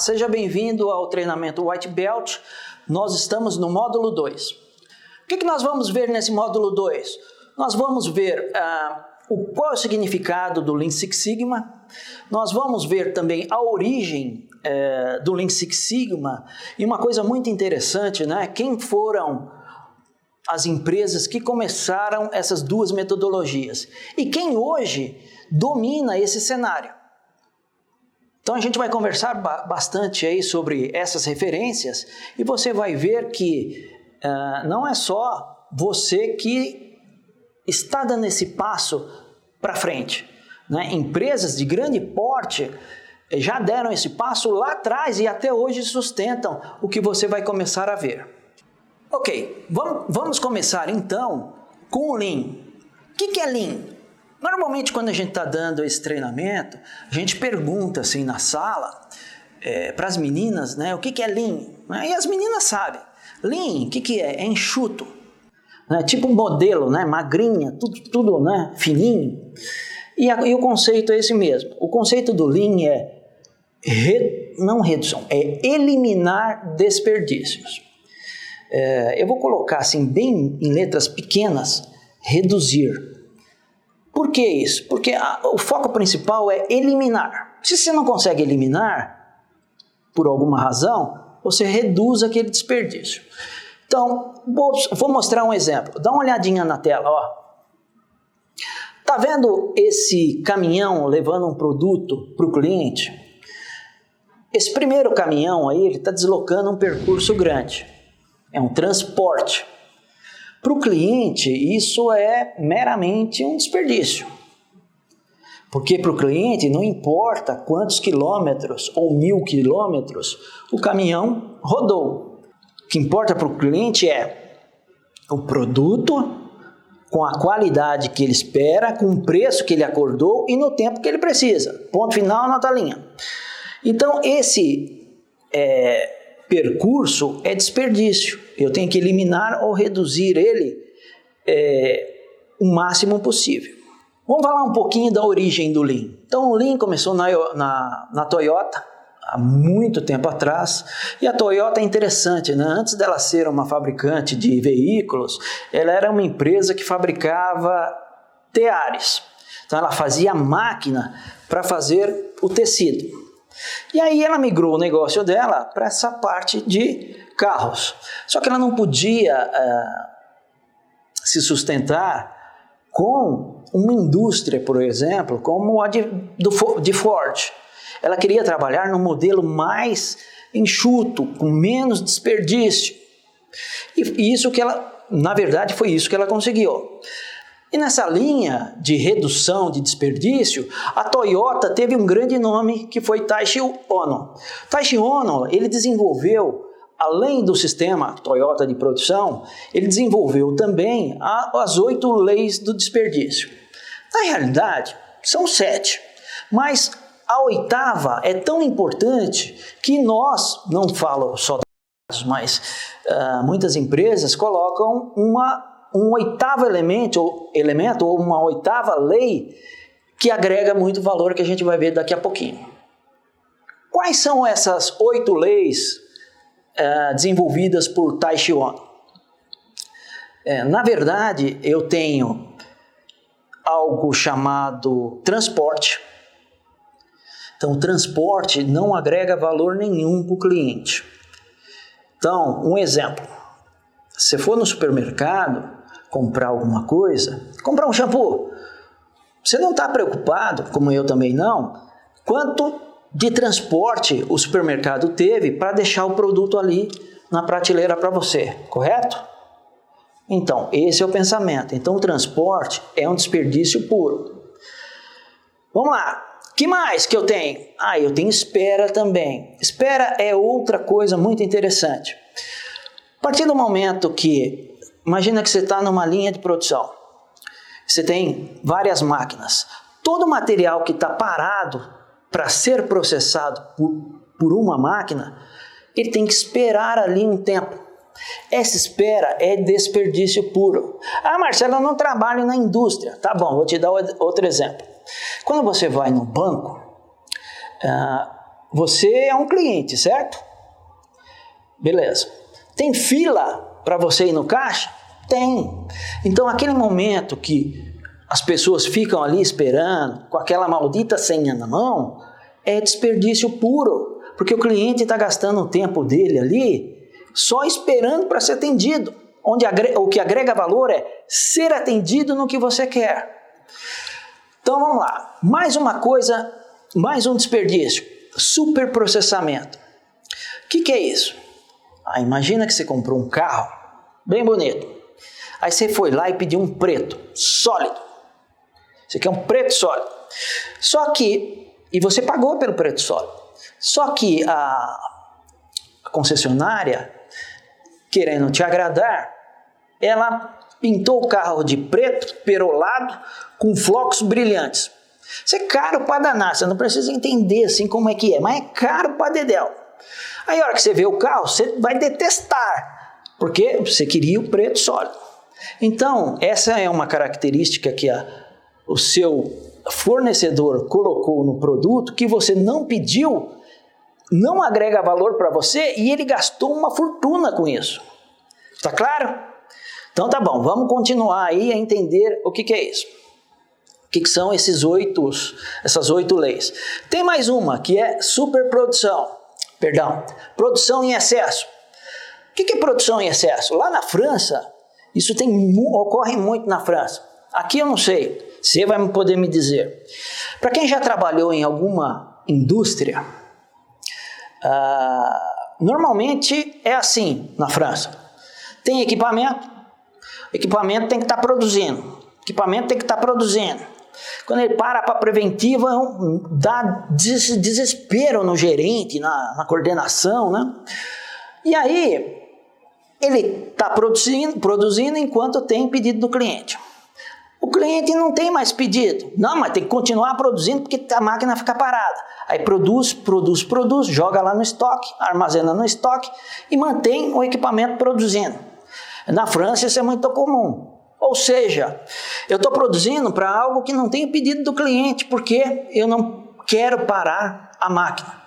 seja bem-vindo ao treinamento White Belt. Nós estamos no módulo 2. O que nós vamos ver nesse módulo 2? Nós vamos ver qual é o significado do Lean Six Sigma. Nós vamos ver também a origem do Lean Six Sigma. E uma coisa muito interessante, né? Quem foram as empresas que começaram essas duas metodologias e quem hoje domina esse cenário. Então a gente vai conversar bastante aí sobre essas referências e você vai ver que não é só você que está dando esse passo para frente, né? Empresas de grande porte já deram esse passo lá atrás e até hoje sustentam o que você vai começar a ver. Ok, vamos começar então com o Lean. O que é Lean? Normalmente quando a gente está dando esse treinamento, a gente pergunta assim na sala para as meninas, né, o que é Lean? E as meninas sabem. Lean, o que é? É enxuto. Né? Tipo um modelo, né, magrinha, tudo né, fininho. E o conceito é esse mesmo. O conceito do Lean não redução, é eliminar desperdícios. Eu vou colocar assim bem em letras pequenas, reduzir. Por que isso? Porque o foco principal é eliminar. Se você não consegue eliminar, por alguma razão, você reduz aquele desperdício. Então, vou mostrar um exemplo. Dá uma olhadinha na tela, ó. Tá vendo esse caminhão levando um produto para o cliente? Esse primeiro caminhão aí, ele está deslocando um percurso grande. É um transporte. Para o cliente, isso é meramente um desperdício. Porque para o cliente não importa quantos quilômetros ou 1000 quilômetros o caminhão rodou. O que importa para o cliente é o produto com a qualidade que ele espera, com o preço que ele acordou e no tempo que ele precisa. Ponto final, nota linha. Então, esse percurso é desperdício. Eu tenho que eliminar ou reduzir ele o máximo possível. Vamos falar um pouquinho da origem do Lean. Então, o Lean começou na Toyota, há muito tempo atrás. E a Toyota é interessante, né? Antes dela ser uma fabricante de veículos, ela era uma empresa que fabricava teares. Então, ela fazia máquina para fazer o tecido. E aí ela migrou o negócio dela para essa parte de carros. Só que ela não podia se sustentar com uma indústria, por exemplo, como a de Ford. Ela queria trabalhar num modelo mais enxuto, com menos desperdício. E isso que ela, na verdade, foi isso que ela conseguiu. E nessa linha de redução de desperdício, a Toyota teve um grande nome que foi Taiichi Ohno. Taiichi Ohno, ele desenvolveu, além do sistema Toyota de produção, ele desenvolveu também as 8 leis do desperdício. Na realidade, são 7, mas a 8ª é tão importante que nós, não falo só das, mas muitas empresas colocam um 8º elemento ou uma 8ª lei que agrega muito valor que a gente vai ver daqui a pouquinho. Quais são essas 8 leis desenvolvidas por Taiichi Ohno? Na verdade, eu tenho algo chamado transporte. Então, o transporte não agrega valor nenhum para o cliente. Então, um exemplo. Se for no supermercado comprar alguma coisa, comprar um shampoo, você não está preocupado, como eu também não, quanto de transporte o supermercado teve para deixar o produto ali na prateleira para você, correto? Então, esse é o pensamento. Então, o transporte é um desperdício puro. Vamos lá. O que mais que eu tenho? Eu tenho espera também. Espera é outra coisa muito interessante. A partir do momento que, imagina que você está numa linha de produção, você tem várias máquinas, todo o material que está parado para ser processado por uma máquina, ele tem que esperar ali um tempo. Essa espera é desperdício puro. Marcelo, eu não trabalho na indústria. Tá bom, vou te dar outro exemplo. Quando você vai no banco, você é um cliente, certo? Beleza. Tem fila para você ir no caixa? Tem. Então, aquele momento que as pessoas ficam ali esperando, com aquela maldita senha na mão, é desperdício puro, porque o cliente está gastando o tempo dele ali só esperando para ser atendido, onde o que agrega valor é ser atendido no que você quer. Então vamos lá, mais uma coisa, mais um desperdício, superprocessamento. O que é isso? Imagina que você comprou um carro bem bonito, aí você foi lá e pediu um preto, sólido. Você quer um preto sólido. Só que, e você pagou pelo preto sólido. Só que a concessionária, querendo te agradar, ela pintou o carro de preto, perolado, com flocos brilhantes. Isso é caro para danar, você não precisa entender assim como é que é, mas é caro para dedéu. Aí a hora que você vê o carro, você vai detestar, porque você queria o preto sólido. Então, essa é uma característica que o seu fornecedor colocou no produto que você não pediu, não agrega valor para você e ele gastou uma fortuna com isso. Está claro? Então tá bom, vamos continuar aí a entender o que é isso. O que são essas 8 leis. Tem mais uma que é produção em excesso. O que é produção em excesso? Lá na França, isso ocorre muito na França. Aqui eu não sei, você vai poder me dizer. Para quem já trabalhou em alguma indústria, normalmente é assim na França. Tem equipamento, o equipamento tem que estar produzindo. Quando ele para a preventiva, dá desespero no gerente, na coordenação, né? E aí, ele está produzindo enquanto tem pedido do cliente. O cliente não tem mais pedido. Não, mas tem que continuar produzindo porque a máquina fica parada. Aí produz, joga lá no estoque, armazena no estoque e mantém o equipamento produzindo. Na França isso é muito comum. Ou seja, eu estou produzindo para algo que não tem pedido do cliente porque eu não quero parar a máquina.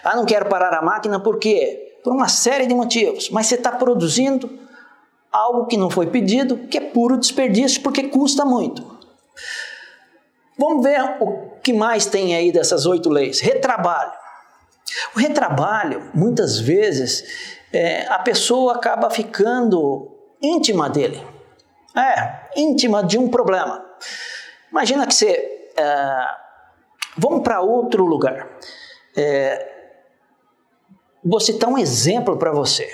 Não quero parar a máquina por quê? Por uma série de motivos. Mas você está produzindo algo que não foi pedido, que é puro desperdício, porque custa muito. Vamos ver o que mais tem aí dessas 8 leis. Retrabalho. O retrabalho, muitas vezes, a pessoa acaba ficando íntima dele. Íntima de um problema. Imagina que você... vamos para outro lugar. Vou citar um exemplo para você.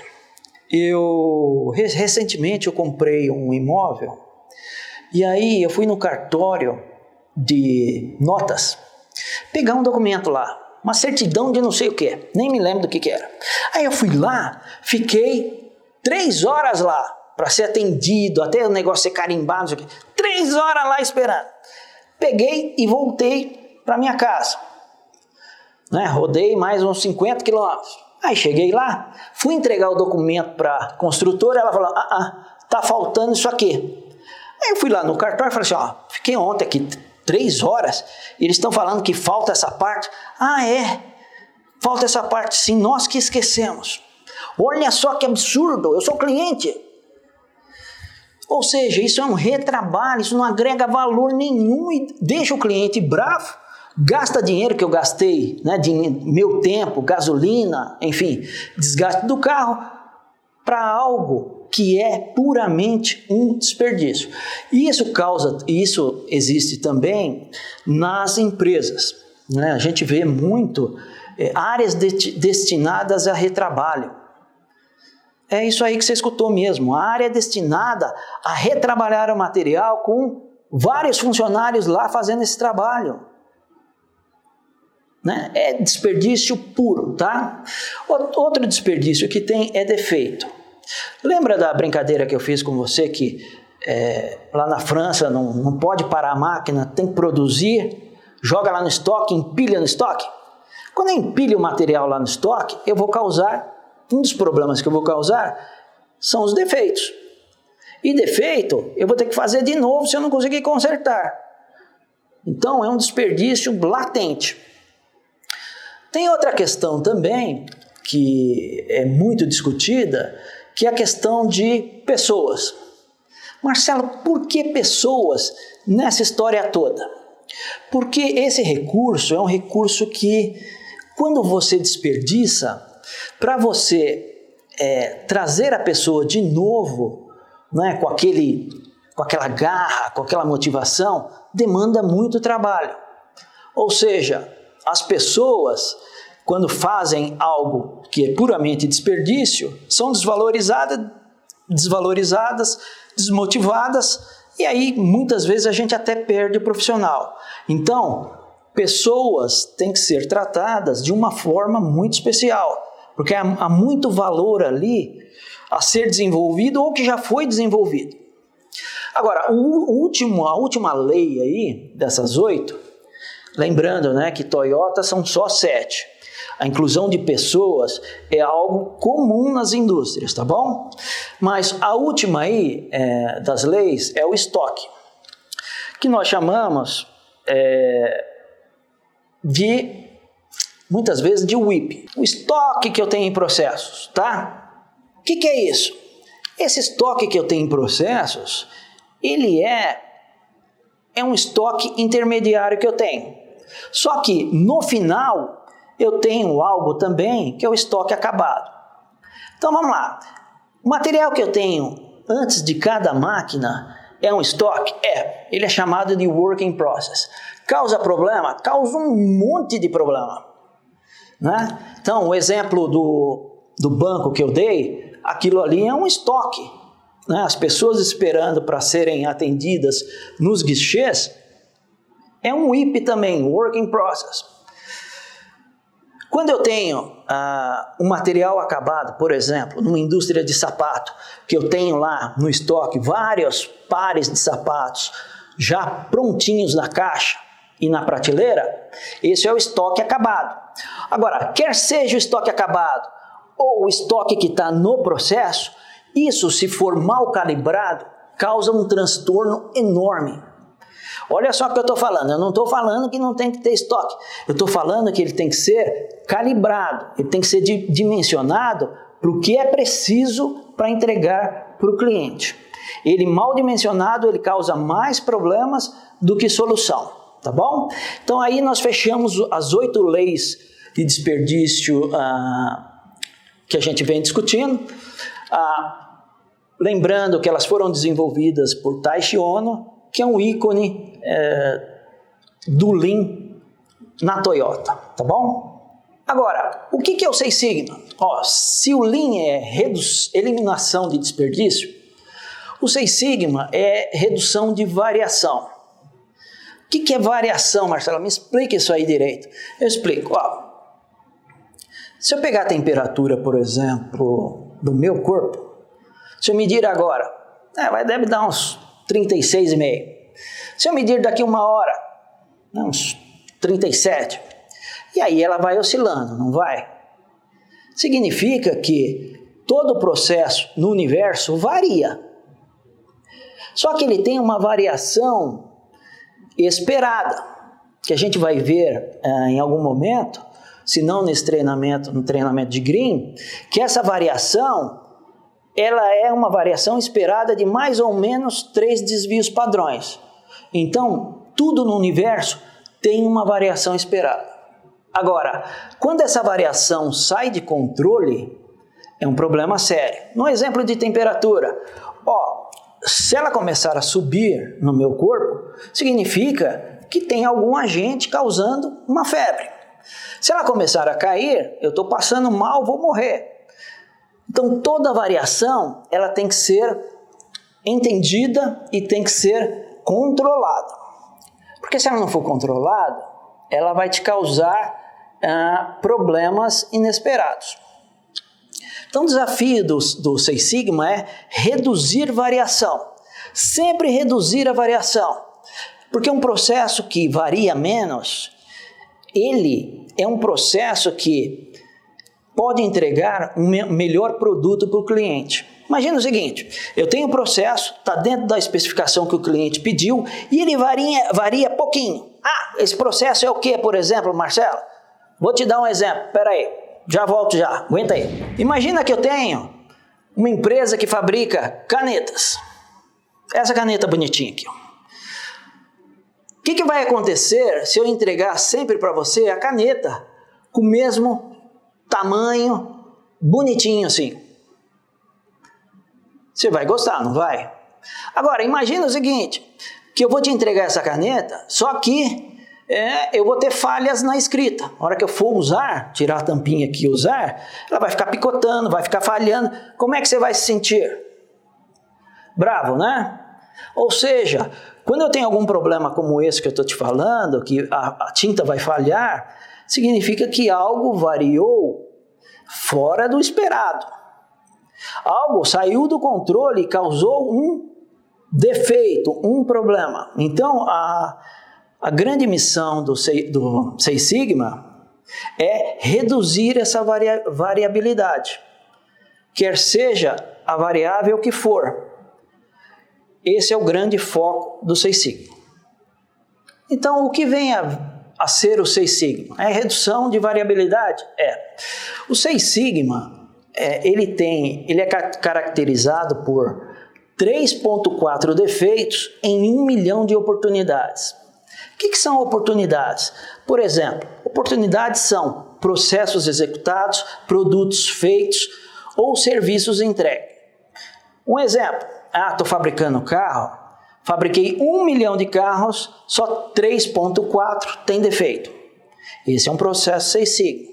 Recentemente eu comprei um imóvel e aí eu fui no cartório de notas pegar um documento lá, uma certidão de não sei o que, nem me lembro do que era. Aí eu fui lá, fiquei 3 horas lá para ser atendido, até o negócio ser carimbado, 3 horas lá esperando. Peguei e voltei para minha casa, rodei mais uns 50 quilômetros. Aí cheguei lá, fui entregar o documento para a construtora, ela falou, tá faltando isso aqui. Aí eu fui lá no cartório e falei assim, fiquei ontem aqui 3 horas, e eles estão falando que falta essa parte. Falta essa parte sim, nós que esquecemos. Olha só que absurdo, eu sou cliente. Ou seja, isso é um retrabalho, isso não agrega valor nenhum e deixa o cliente bravo. Gasta dinheiro que eu gastei, meu tempo, gasolina, enfim, desgaste do carro, para algo que é puramente um desperdício. E isso existe também nas empresas. A gente vê muito áreas destinadas a retrabalho. É isso aí que você escutou mesmo, a área destinada a retrabalhar o material com vários funcionários lá fazendo esse trabalho. É desperdício puro, tá? Outro desperdício que tem é defeito. Lembra da brincadeira que eu fiz com você que lá na França não pode parar a máquina, tem que produzir, joga lá no estoque, empilha no estoque? Quando eu empilho o material lá no estoque, um dos problemas que eu vou causar são os defeitos. E defeito eu vou ter que fazer de novo se eu não conseguir consertar. Então é um desperdício latente. Tem outra questão também, que é muito discutida, que é a questão de pessoas. Marcelo, por que pessoas nessa história toda? Porque esse recurso é um recurso que, quando você desperdiça, para você trazer a pessoa de novo, né, com aquela garra, com aquela motivação, demanda muito trabalho. Ou seja, as pessoas, quando fazem algo que é puramente desperdício, são desvalorizadas, desmotivadas, e aí muitas vezes a gente até perde o profissional. Então, pessoas têm que ser tratadas de uma forma muito especial, porque há muito valor ali a ser desenvolvido ou que já foi desenvolvido. Agora, a última lei aí, dessas 8, lembrando, né, que Toyota são só 7. A inclusão de pessoas é algo comum nas indústrias, tá bom? Mas a última aí das leis é o estoque, que nós chamamos muitas vezes de WIP. O estoque que eu tenho em processos, tá? O que é isso? Esse estoque que eu tenho em processos, ele é um estoque intermediário que eu tenho. Só que no final eu tenho algo também que é o estoque acabado. Então vamos lá. O material que eu tenho antes de cada máquina é um estoque? Ele é chamado de work in process. Causa problema? Causa um monte de problema, né? Então o exemplo do banco que eu dei, aquilo ali é um estoque, né? As pessoas esperando para serem atendidas nos guichês, é um WIP também, work in process. Quando eu tenho um material acabado, por exemplo, numa indústria de sapato, que eu tenho lá no estoque vários pares de sapatos já prontinhos na caixa e na prateleira, esse é o estoque acabado. Agora, quer seja o estoque acabado ou o estoque que está no processo, isso, se for mal calibrado, causa um transtorno enorme. Olha só o que eu estou falando, eu não estou falando que não tem que ter estoque, eu estou falando que ele tem que ser calibrado, ele tem que ser dimensionado para o que é preciso para entregar para o cliente. Ele mal dimensionado, ele causa mais problemas do que solução, tá bom? Então aí nós fechamos as 8 leis de desperdício que a gente vem discutindo, lembrando que elas foram desenvolvidas por Taiichi Ohno, que é um ícone do Lean na Toyota, tá bom? Agora, o que é o Six Sigma? Se o Lean é eliminação de desperdício, o Six Sigma é redução de variação. O que é variação, Marcelo? Me explica isso aí direito. Eu explico. Se eu pegar a temperatura, por exemplo, do meu corpo, se eu medir agora, deve dar uns 36,5. Se eu medir daqui 1 hora, uns 37, e aí ela vai oscilando, não vai? Significa que todo o processo no universo varia. Só que ele tem uma variação esperada, que a gente vai ver em algum momento, se não no treinamento de Green, que essa variação, ela é uma variação esperada de mais ou menos 3 desvios padrões. Então, tudo no universo tem uma variação esperada. Agora, quando essa variação sai de controle, é um problema sério. No exemplo de temperatura, se ela começar a subir no meu corpo, significa que tem algum agente causando uma febre. Se ela começar a cair, eu estou passando mal, vou morrer. Então, toda variação, ela tem que ser entendida e tem que ser controlada. Porque se ela não for controlada, ela vai te causar problemas inesperados. Então, o desafio do Six Sigma é reduzir variação. Sempre reduzir a variação. Porque um processo que varia menos, ele é um processo que pode entregar um melhor produto para o cliente. Imagina o seguinte, eu tenho um processo, está dentro da especificação que o cliente pediu e ele varia pouquinho. Esse processo é o que, por exemplo, Marcelo? Vou te dar um exemplo, espera aí, já volto já, aguenta aí. Imagina que eu tenho uma empresa que fabrica canetas. Essa caneta bonitinha aqui. O que vai acontecer se eu entregar sempre para você a caneta com o mesmo tamanho, bonitinho assim? Você vai gostar, não vai? Agora, imagina o seguinte, que eu vou te entregar essa caneta, só que eu vou ter falhas na escrita. Na hora que eu for usar, tirar a tampinha aqui e usar, ela vai ficar picotando, vai ficar falhando. Como é que você vai se sentir? Bravo, né? Ou seja, quando eu tenho algum problema como esse que eu estou te falando, que a tinta vai falhar, significa que algo variou fora do esperado. Algo saiu do controle e causou um defeito, um problema. Então, a grande missão do Seis Sigma é reduzir essa variabilidade, quer seja a variável que for. Esse é o grande foco do Seis Sigma. Então, o que vem a ser o Seis Sigma? É redução de variabilidade? O Seis Sigma, ele é caracterizado por 3,4 defeitos em 1 milhão de oportunidades. O que são oportunidades? Por exemplo, oportunidades são processos executados, produtos feitos ou serviços entregues. Um exemplo, estou fabricando carro, fabriquei 1 milhão de carros, só 3,4 tem defeito. Esse é um processo Seis Sigma.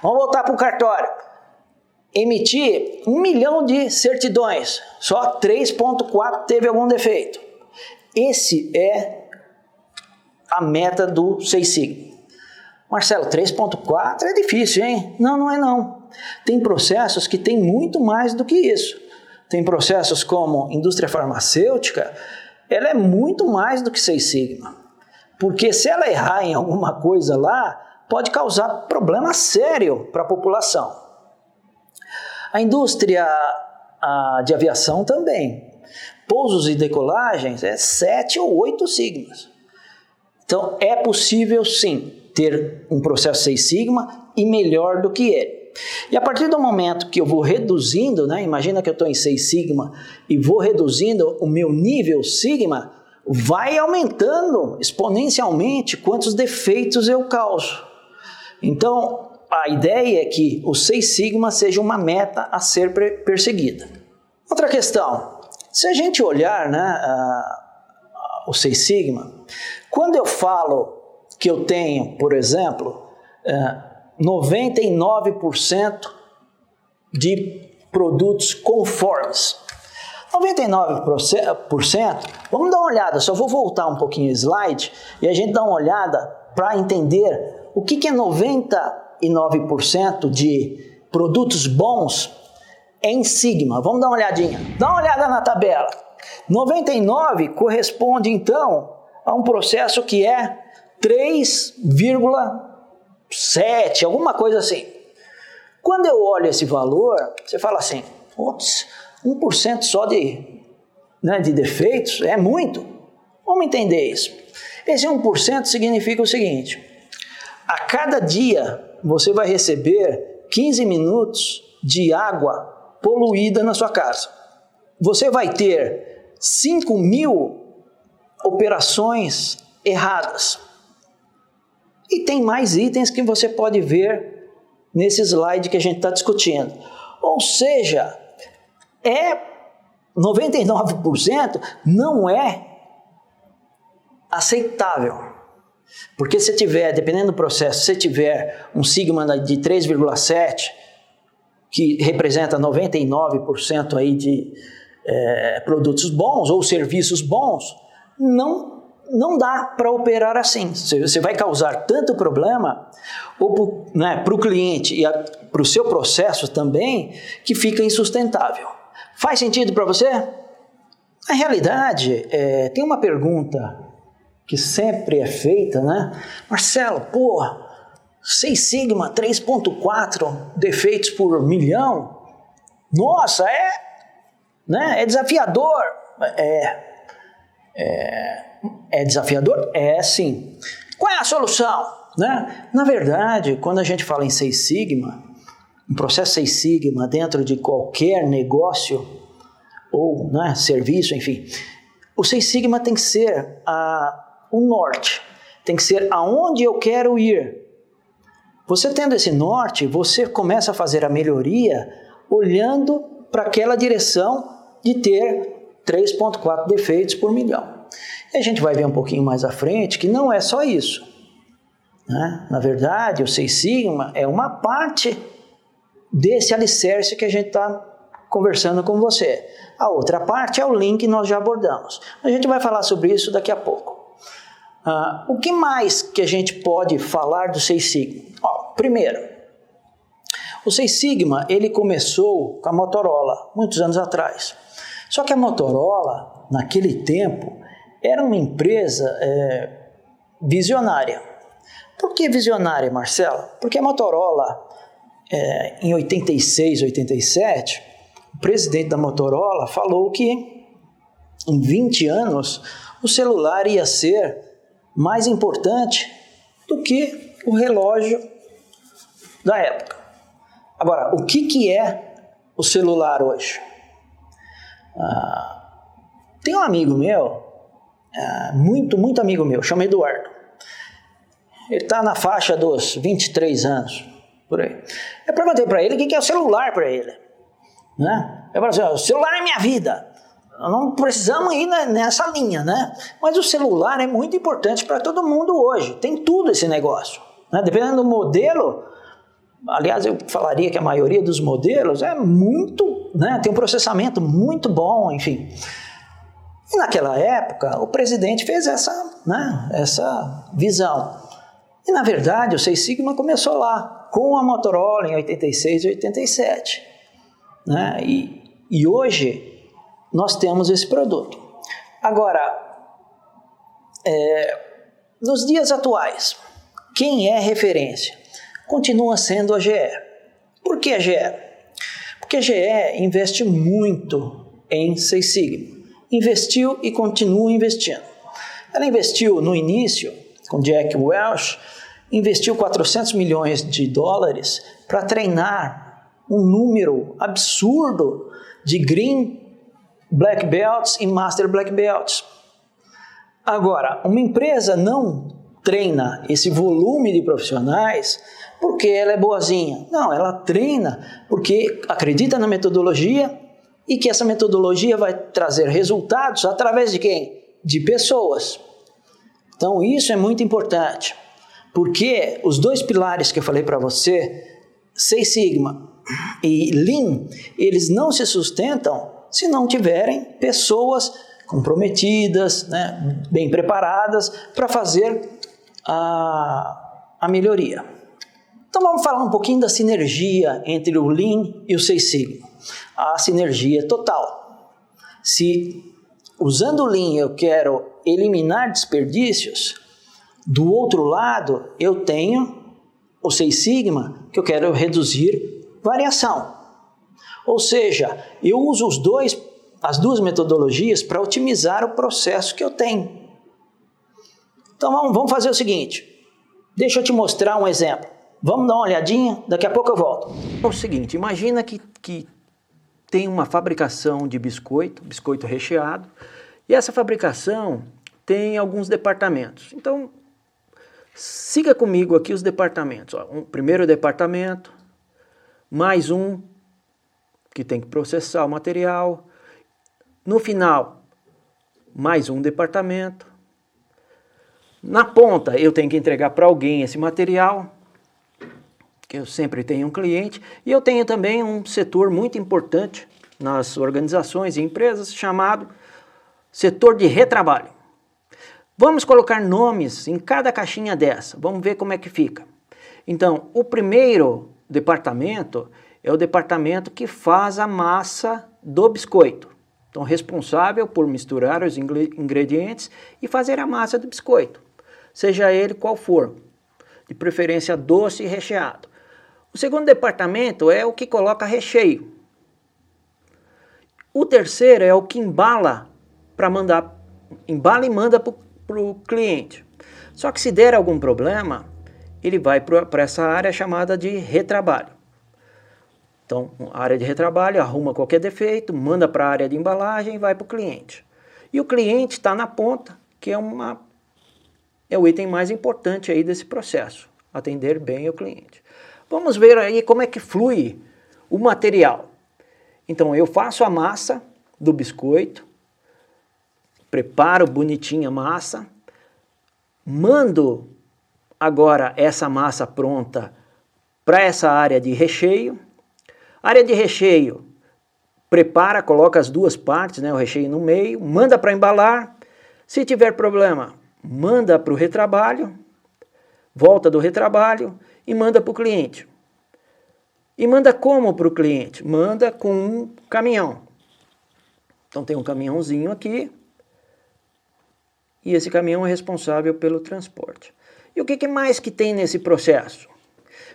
Vamos voltar para o cartório. Emiti 1 milhão de certidões, só 3,4 teve algum defeito. Esse é a meta do Seis Sigma. Marcelo, 3,4 é difícil, hein? Não, não é não. Tem processos que tem muito mais do que isso. Tem processos como indústria farmacêutica, ela é muito mais do que Seis Sigma. Porque se ela errar em alguma coisa lá, pode causar problema sério para a população. A indústria de aviação também. Pousos e decolagens é 7 ou 8 sigmas. Então, é possível sim ter um processo Seis Sigma e melhor do que ele. E a partir do momento que eu vou reduzindo, imagina que eu estou em Seis Sigma e vou reduzindo o meu nível Sigma, vai aumentando exponencialmente quantos defeitos eu causo. Então, a ideia é que o Seis Sigma seja uma meta a ser perseguida. Outra questão, se a gente olhar o Seis Sigma, quando eu falo que eu tenho, por exemplo, 99% de produtos conformes. 99%, vamos dar uma olhada, só vou voltar um pouquinho o slide e a gente dá uma olhada para entender o que é 99% de produtos bons em Sigma. Vamos dar uma olhadinha. Dá uma olhada na tabela. 99 corresponde, então, a um processo que é 3,7, alguma coisa assim. Quando eu olho esse valor, você fala assim, 1% só de defeitos é muito. Vamos entender isso. Esse 1% significa o seguinte, a cada dia você vai receber 15 minutos de água poluída na sua casa. Você vai ter 5.000 operações erradas. E tem mais itens que você pode ver nesse slide que a gente está discutindo. Ou seja, 99% não é aceitável. Porque se tiver, dependendo do processo, se tiver um sigma de 3,7, que representa 99% aí de produtos bons ou serviços bons, não dá para operar assim. Você vai causar tanto problema para o cliente e para o seu processo também, que fica insustentável. Faz sentido para você? Na realidade, tem uma pergunta que sempre é feita, Marcelo, Seis Sigma, 3,4 defeitos por milhão? Nossa, é desafiador. É desafiador? É sim. Qual é a solução? né? Na verdade, quando a gente fala em Seis Sigma, um processo Seis Sigma dentro de qualquer negócio ou, né, serviço, enfim, o Seis Sigma tem que ser o norte, tem que ser aonde eu quero ir. Você tendo esse norte, você começa a fazer a melhoria olhando para aquela direção de ter 3,4 defeitos por milhão. E a gente vai ver um pouquinho mais à frente que não é só isso, né? Na verdade, o Seis Sigma é uma parte desse alicerce que a gente está conversando com você. A outra parte é o Lean que nós já abordamos. A gente vai falar sobre isso daqui a pouco. O que mais que a gente pode falar do Seis Sigma? Primeiro, o Seis Sigma ele começou com a Motorola, muitos anos atrás. Só que a Motorola, naquele tempo, era uma empresa visionária. Por que visionária, Marcelo? Porque a Motorola, em 86, 87, o presidente da Motorola falou que em 20 anos o celular ia ser mais importante do que o relógio da época. Agora, o que é o celular hoje? Tem um amigo meu, muito amigo meu, chama Eduardo. Ele está na faixa dos 23 anos, por aí. Eu perguntei para ele o que é o celular para ele. Né? Eu falei assim, o celular é minha vida. Não precisamos ir nessa linha, né? Mas o celular é muito importante para todo mundo hoje. Tem tudo esse negócio. Né? Dependendo do modelo, aliás, eu falaria que a maioria dos modelos é muito, né? Tem um processamento muito bom, enfim. E naquela época, o presidente fez essa visão. E na verdade, o Seis Sigma começou lá, com a Motorola em 86 e 87. Né? E hoje nós temos esse produto. Agora, nos dias atuais, quem é referência? Continua sendo a GE. Por que a GE? Porque a GE investe muito em Seis Sigma. Investiu e continua investindo. Ela investiu no início, com Jack Welch, investiu 400 milhões de dólares para treinar um número absurdo de Green Black Belts e Master Black Belts. Agora, uma empresa não treina esse volume de profissionais porque ela é boazinha. Não, ela treina porque acredita na metodologia e que essa metodologia vai trazer resultados através de quem? De pessoas. Então, isso é muito importante, porque os dois pilares que eu falei para você, Seis Sigma e Lean, eles não se sustentam se não tiverem pessoas comprometidas, né, bem preparadas para fazer a melhoria. Então vamos falar um pouquinho da sinergia entre o Lean e o Seis Sigma. A sinergia total. Se usando o Lean eu quero eliminar desperdícios, do outro lado eu tenho o Seis Sigma que eu quero reduzir variação. Ou seja, eu uso as duas metodologias para otimizar o processo que eu tenho. Então vamos fazer o seguinte, deixa eu te mostrar um exemplo. Vamos dar uma olhadinha, daqui a pouco eu volto. É o seguinte, imagina que tem uma fabricação de biscoito recheado, e essa fabricação tem alguns departamentos. Então, siga comigo aqui os departamentos. Um primeiro departamento, mais um que tem que processar o material. No final, mais um departamento. Na ponta, eu tenho que entregar para alguém esse material, que eu sempre tenho um cliente. E eu tenho também um setor muito importante nas organizações e empresas, chamado setor de retrabalho. Vamos colocar nomes em cada caixinha dessa. Vamos ver como é que fica. Então, o primeiro departamento é o departamento que faz a massa do biscoito. Então, responsável por misturar os ingredientes e fazer a massa do biscoito, seja ele qual for, de preferência doce e recheado. O segundo departamento é o que coloca recheio. O terceiro é o que embala e manda para o cliente. Só que se der algum problema, ele vai para essa área chamada de retrabalho. Então, a área de retrabalho arruma qualquer defeito, manda para a área de embalagem e vai para o cliente. E o cliente está na ponta, que é o item mais importante aí desse processo, atender bem o cliente. Vamos ver aí como é que flui o material. Então, eu faço a massa do biscoito, preparo bonitinha a massa, mando agora essa massa pronta para essa área de recheio. Área de recheio, prepara, coloca as duas partes, né, o recheio no meio, manda para embalar. Se tiver problema, manda para o retrabalho, volta do retrabalho e manda para o cliente. E manda como para o cliente? Manda com um caminhão. Então tem um caminhãozinho aqui, e esse caminhão é responsável pelo transporte. E o que mais que tem nesse processo?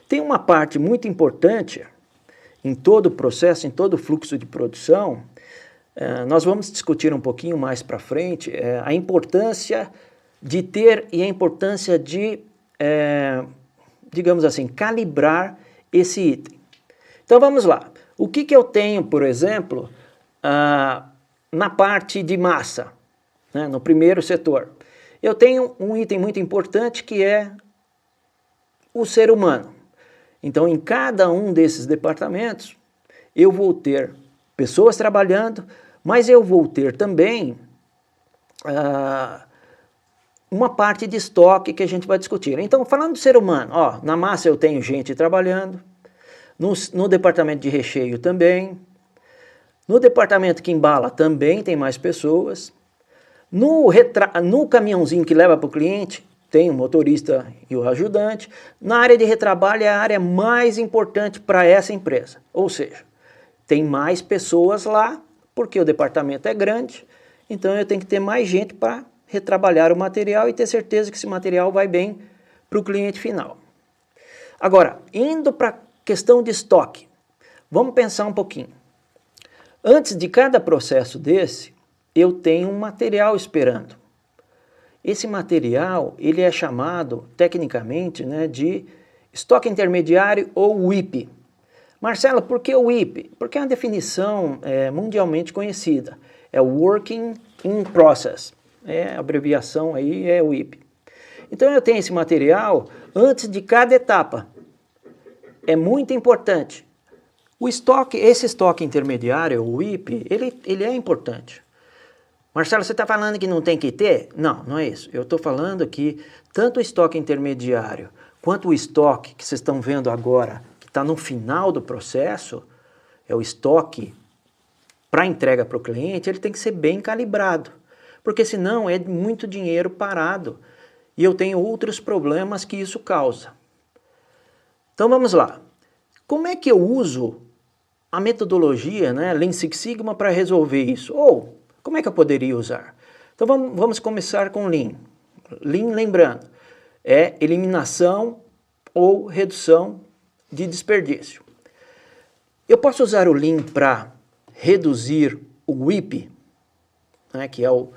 Tem uma parte muito importante em todo o processo, em todo o fluxo de produção. Nós vamos discutir um pouquinho mais para frente a importância de ter e a importância de, digamos assim, calibrar esse item. Então vamos lá. O que eu tenho, por exemplo, na parte de massa, né, no primeiro setor? Eu tenho um item muito importante que é o ser humano. Então, em cada um desses departamentos, eu vou ter pessoas trabalhando, mas eu vou ter também uma parte de estoque que a gente vai discutir. Então, falando do ser humano, ó, na massa eu tenho gente trabalhando, no departamento de recheio também, no departamento que embala também tem mais pessoas, no caminhãozinho que leva para o cliente, tem o motorista e o ajudante. Na área de retrabalho é a área mais importante para essa empresa. Ou seja, tem mais pessoas lá, porque o departamento é grande, então eu tenho que ter mais gente para retrabalhar o material e ter certeza que esse material vai bem para o cliente final. Agora, indo para a questão de estoque, vamos pensar um pouquinho. Antes de cada processo desse, eu tenho um material esperando. Esse material, ele é chamado, tecnicamente, né, de estoque intermediário ou WIP. Marcelo, por que o WIP? Porque é uma definição mundialmente conhecida. É Working in Process. A abreviação aí é WIP. Então eu tenho esse material antes de cada etapa. É muito importante. Esse estoque intermediário, o WIP, ele é importante. Marcelo, você está falando que não tem que ter? Não, não é isso. Eu estou falando que tanto o estoque intermediário quanto o estoque que vocês estão vendo agora, que está no final do processo, é o estoque para entrega para o cliente, ele tem que ser bem calibrado. Porque senão é muito dinheiro parado. E eu tenho outros problemas que isso causa. Então vamos lá. Como é que eu uso a metodologia, né, Lean Six Sigma para resolver isso? Ou como é que eu poderia usar? Então vamos começar com Lean. Lean, lembrando, é eliminação ou redução de desperdício. Eu posso usar o Lean para reduzir o WIP, né, que é o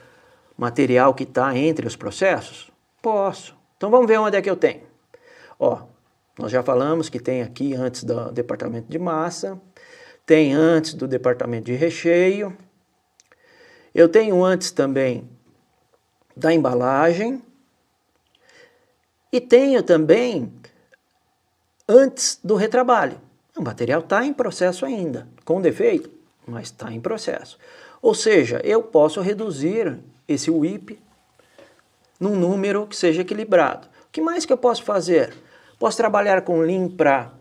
material que está entre os processos? Posso. Então vamos ver onde é que eu tenho. Ó, nós já falamos que tem aqui antes do departamento de massa, tem antes do departamento de recheio, eu tenho antes também da embalagem e tenho também antes do retrabalho. O material está em processo ainda, com defeito, mas está em processo. Ou seja, eu posso reduzir esse WIP num número que seja equilibrado. O que mais que eu posso fazer? Posso trabalhar com Lean para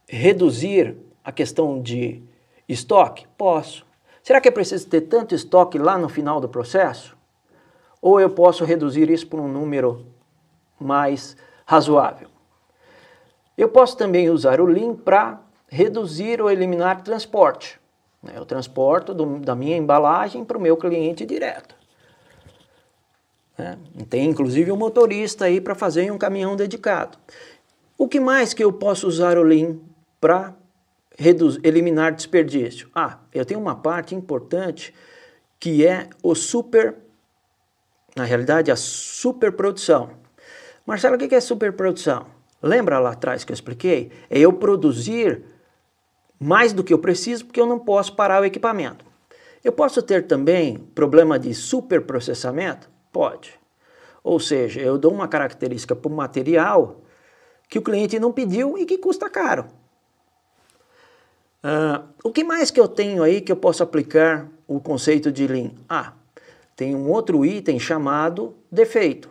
reduzir a questão de estoque? Posso. Será que é preciso ter tanto estoque lá no final do processo? Ou eu posso reduzir isso por um número mais razoável? Eu posso também usar o Lean para reduzir ou eliminar transporte. Eu transporto da minha embalagem para o meu cliente direto. Tem inclusive um motorista aí para fazer em um caminhão dedicado. O que mais que eu posso usar o Lean para eliminar desperdício? Eu tenho uma parte importante que é na realidade, a superprodução. Marcelo, o que é superprodução? Lembra lá atrás que eu expliquei? É eu produzir mais do que eu preciso porque eu não posso parar o equipamento. Eu posso ter também problema de superprocessamento? Pode. Ou seja, eu dou uma característica para o material que o cliente não pediu e que custa caro. O que mais que eu tenho aí que eu posso aplicar o conceito de Lean? Tem um outro item chamado defeito.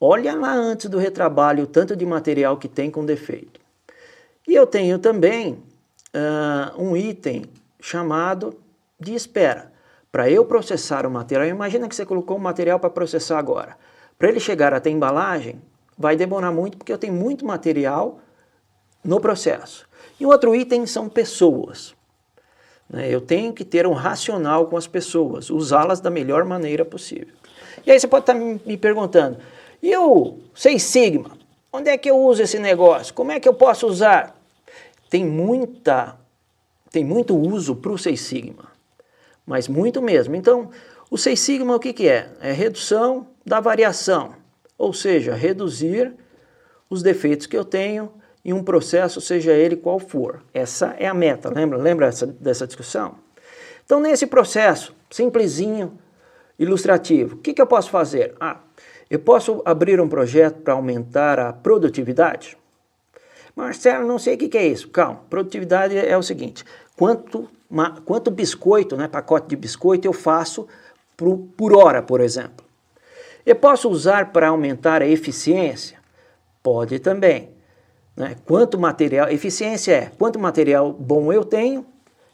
Olha lá antes do retrabalho o tanto de material que tem com defeito. E eu tenho também um item chamado de espera. Para eu processar o material, imagina que você colocou um material para processar agora. Para ele chegar até a embalagem, vai demorar muito porque eu tenho muito material no processo. E outro item são pessoas. Eu tenho que ter um racional com as pessoas, usá-las da melhor maneira possível. E aí você pode estar me perguntando, e o Six Sigma? Onde é que eu uso esse negócio? Como é que eu posso usar? Tem muito uso para o Six Sigma, mas muito mesmo. Então, o Six Sigma o que é? É redução da variação, ou seja, reduzir os defeitos que eu tenho em um processo, seja ele qual for. Essa é a meta, lembra dessa discussão? Então, nesse processo, simplesinho, ilustrativo, o que eu posso fazer? Eu posso abrir um projeto para aumentar a produtividade? Marcelo, não sei o que é isso. Calma, produtividade é o seguinte, quanto biscoito, pacote de biscoito eu faço por hora, por exemplo. Eu posso usar para aumentar a eficiência? Pode também. Quanto material, eficiência é quanto material bom eu tenho,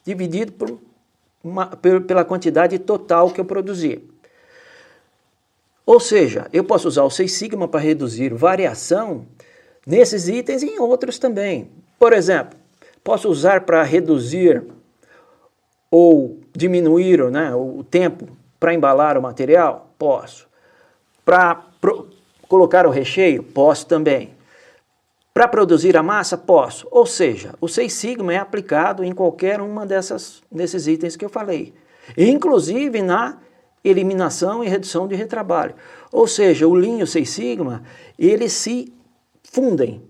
dividido pela quantidade total que eu produzi. Ou seja, eu posso usar o Six Sigma para reduzir variação nesses itens e em outros também. Por exemplo, posso usar para reduzir ou diminuir o tempo para embalar o material? Posso. Para colocar o recheio? Posso também. Para produzir a massa? Posso. Ou seja, o Six Sigma é aplicado em qualquer uma desses itens que eu falei. Inclusive na eliminação e redução de retrabalho. Ou seja, o Lean e o Six Sigma, eles se fundem.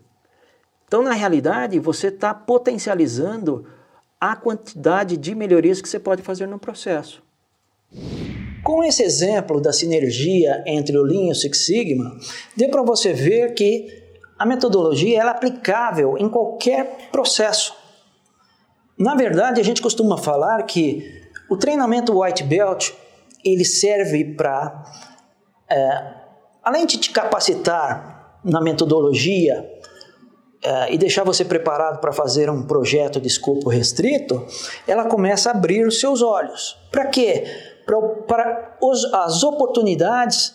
Então, na realidade, você está potencializando a quantidade de melhorias que você pode fazer no processo. Com esse exemplo da sinergia entre o Lean e o Six Sigma, deu para você ver que a metodologia ela é aplicável em qualquer processo. Na verdade, a gente costuma falar que o treinamento White Belt ele serve para, além de te capacitar na metodologia e deixar você preparado para fazer um projeto de escopo restrito, ela começa a abrir os seus olhos. Para quê? Para as oportunidades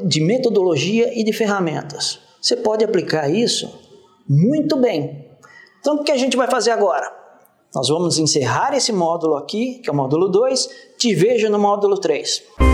de metodologia e de ferramentas. Você pode aplicar isso muito bem. Então, o que a gente vai fazer agora? Nós vamos encerrar esse módulo aqui, que é o módulo 2, te vejo no módulo 3.